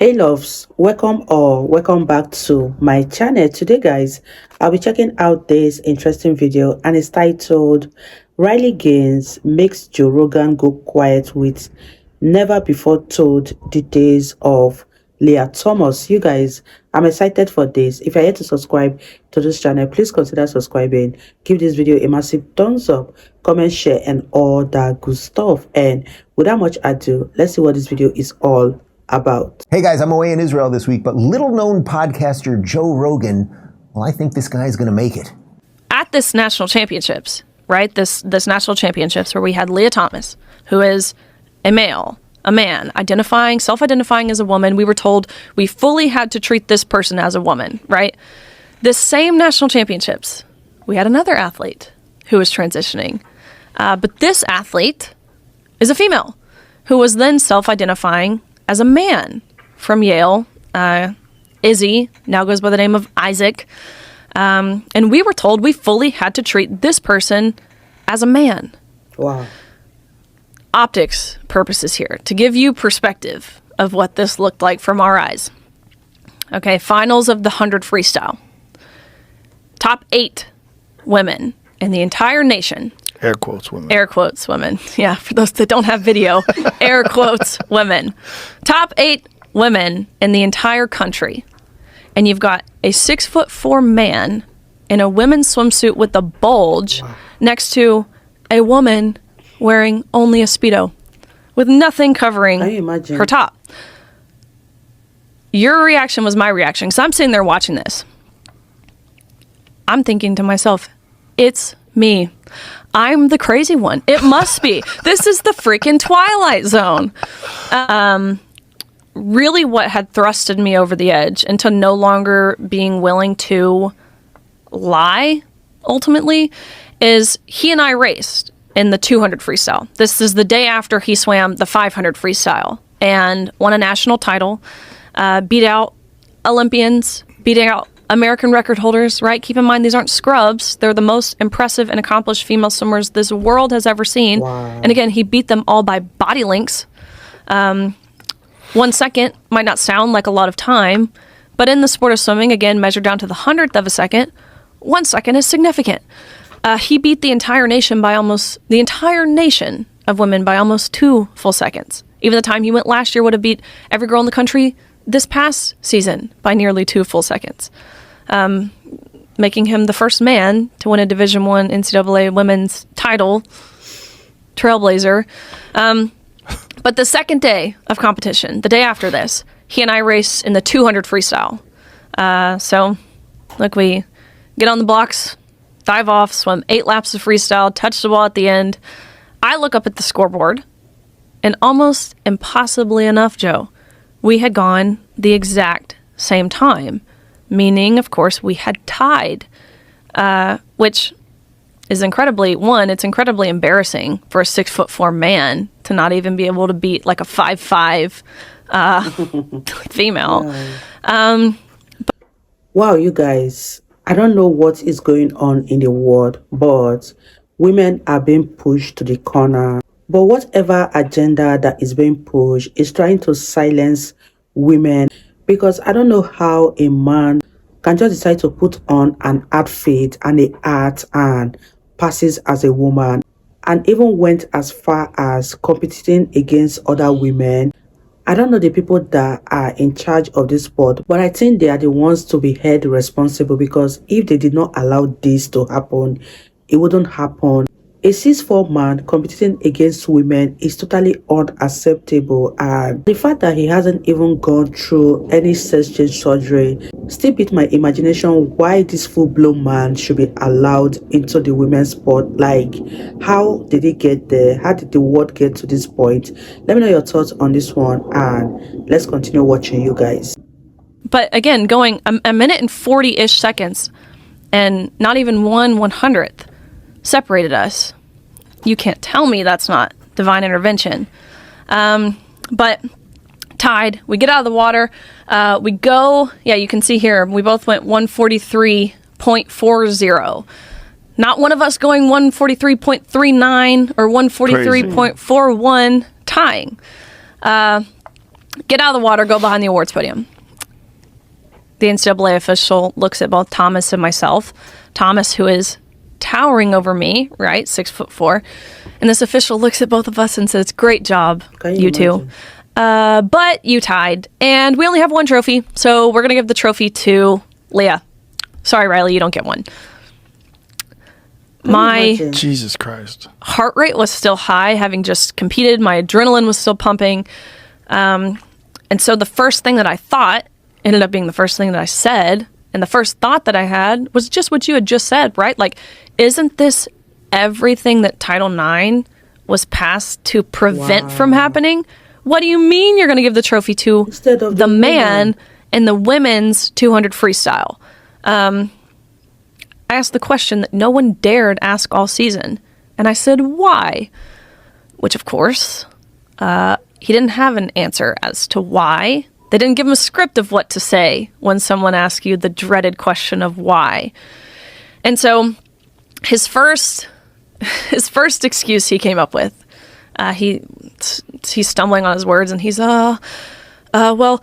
Hey loves, welcome or welcome back to my channel. Today guys, I'll be checking out this interesting video and it's titled Riley Gaines makes Joe Rogan go quiet with never before told details of Leah Thomas. You guys, I'm excited for this. If you're yet to subscribe to this channel, please consider subscribing. Give this video a massive thumbs up, comment, share, and all that good stuff. And without much ado, let's see what this video is all about. Hey guys, I'm away in Israel this week, but little known podcaster Joe Rogan, well, I think this guy's gonna make it. At this national championships, right? This national championships where we had Leah Thomas, who is a male, a man, self-identifying as a woman. We were told we fully had to treat this person as a woman, right? This same national championships, we had another athlete who was transitioning. But this athlete is a female who was then self-identifying as a man from Yale. Izzy now goes by the name of Isaac. And we were told we fully had to treat this person as a man. Wow. Optics purposes here, to give you perspective of what this looked like from our eyes. Okay, finals of the 100 freestyle. Top 8 women in the entire nation. Air quotes women. Air quotes women. Yeah, for those that don't have video, air quotes women. Top 8 women in the entire country. And you've got a 6'4" man in a women's swimsuit with a bulge next to a woman wearing only a Speedo with nothing covering her top. Your reaction was my reaction, because I'm sitting there watching this. I'm thinking to myself, it's me. I'm the crazy one. It must be. This is the freaking Twilight Zone. Really what had thrusted me over the edge into no longer being willing to lie, ultimately, is he and I raced in the 200 freestyle. This is the day after he swam the 500 freestyle and won a national title, beat out Olympians, beating out American record holders, right? Keep in mind, these aren't scrubs. They're the most impressive and accomplished female swimmers this world has ever seen. Wow. And again, he beat them all by body lengths. 1 second might not sound like a lot of time, but in the sport of swimming, again, measured down to the 100th of a second, 1 second is significant. He beat the entire nation of women by almost 2 full seconds. Even the time he went last year would have beat every girl in the country this past season by nearly 2 full seconds. Making him the first man to win a Division I NCAA women's title, trailblazer. But the second day of competition, the day after this, he and I raced in the 200 freestyle. So, look, we get on the blocks, dive off, swim 8 laps of freestyle, touch the ball at the end. I look up at the scoreboard, and almost impossibly enough, Joe, we had gone the exact same time. Meaning, of course, we had tied, which is it's incredibly embarrassing for a 6'4" man to not even be able to beat like a 5'5" female. Wow, you guys, I don't know what is going on in the world, but women are being pushed to the corner. But whatever agenda that is being pushed is trying to silence women, because I don't know how a man can just decide to put on an outfit and a hat and passes as a woman, and even went as far as competing against other women. I don't know the people that are in charge of this sport, but I think they are the ones to be held responsible, because if they did not allow this to happen, it wouldn't happen. A 6'4" man competing against women is totally unacceptable, and the fact that he hasn't even gone through any sex change surgery still beat my imagination why this full-blown man should be allowed into the women's sport. Like, how did he get there? How did the world get to this point? Let me know your thoughts on this one, and let's continue watching, you guys. But again, going a minute and 40-ish seconds, and not even 1/100th separated us. You can't tell me that's not divine intervention. But tied, we get out of the water, we go, you can see here, we both went 143.40. Not one of us going 143.39 or 143.41 tying. Get out of the water, go behind the awards podium. The NCAA official looks at both Thomas and myself. Thomas, who is towering over me, right, 6'4", and this official looks at both of us and says, "Great job, you two. But you tied, and we only have one trophy, so we're gonna give the trophy to Leah. Sorry, Riley, you don't get one." My Jesus Christ. heart rate was still high, having just competed. My adrenaline was still pumping. And so the first thing that I thought ended up being the first thing that I said. And the first thought that I had was just what you had just said, right? Like, isn't this everything that Title IX was passed to prevent from happening? What do you mean you're going to give the trophy to Instead of the man in the women's 200 freestyle? I asked the question that no one dared ask all season. And I said, why? Which, of course, he didn't have an answer as to why. They didn't give him a script of what to say when someone asks you the dreaded question of why. And so his first excuse he came up with, he's stumbling on his words, and he's, well,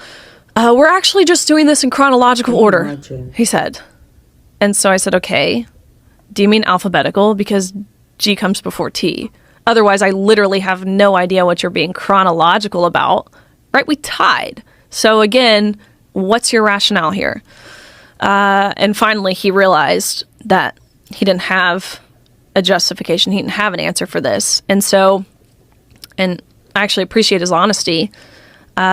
we're actually just doing this in chronological order, he said. And so I said, okay, do you mean alphabetical? Because G comes before T. Otherwise, I literally have no idea what you're being chronological about. Right? We tied. So again, what's your rationale here? And finally, he realized that he didn't have a justification. He didn't have an answer for this. And so, and I actually appreciate his honesty.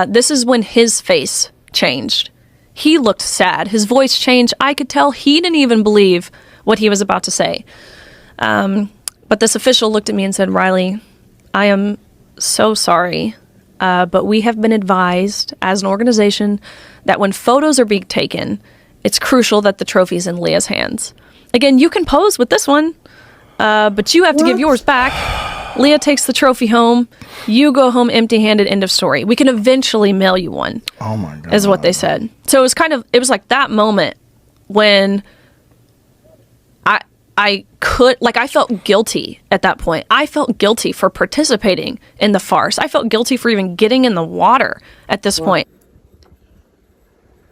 This is when his face changed. He looked sad. His voice changed. I could tell he didn't even believe what he was about to say. But this official looked at me and said, "Riley, I am so sorry, but we have been advised as an organization that when photos are being taken, it's crucial that the trophy is in Leah's hands. Again, you can pose with this one, but you have to give yours back. Leah takes the trophy home. You go home empty-handed, end of story. We can eventually mail you one." Oh my God. Is what they said. So it was like that moment when I felt guilty at that point. I felt guilty for participating in the farce. I felt guilty for even getting in the water at this point.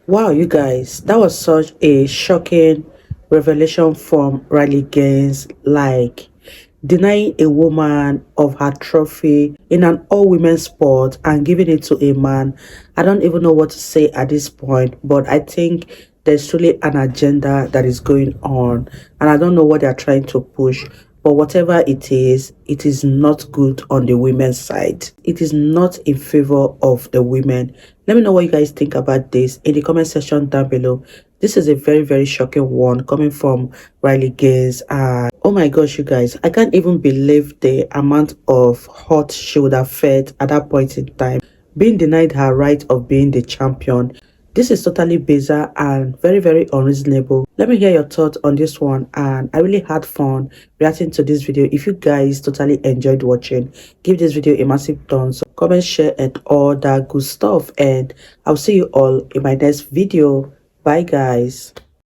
Wow, you guys, that was such a shocking revelation from Riley Gaines, like denying a woman of her trophy in an all-women sport and giving it to a man. I don't even know what to say at this point, but I think there's truly an agenda that is going on, and I don't know what they're trying to push. But whatever it is not good on the women's side. It is not in favor of the women. Let me know what you guys think about this in the comment section down below. This is a very, very shocking one coming from Riley Gaines. Oh my gosh, you guys, I can't even believe the amount of hurt she would have felt at that point in time, being denied her right of being the champion. This is totally bizarre and very, very unreasonable. Let me hear your thoughts on this one, and I really had fun reacting to this video. If you guys totally enjoyed watching, give this video a massive thumbs up, comment, share, and all that good stuff. And I'll see you all in my next video. Bye, guys.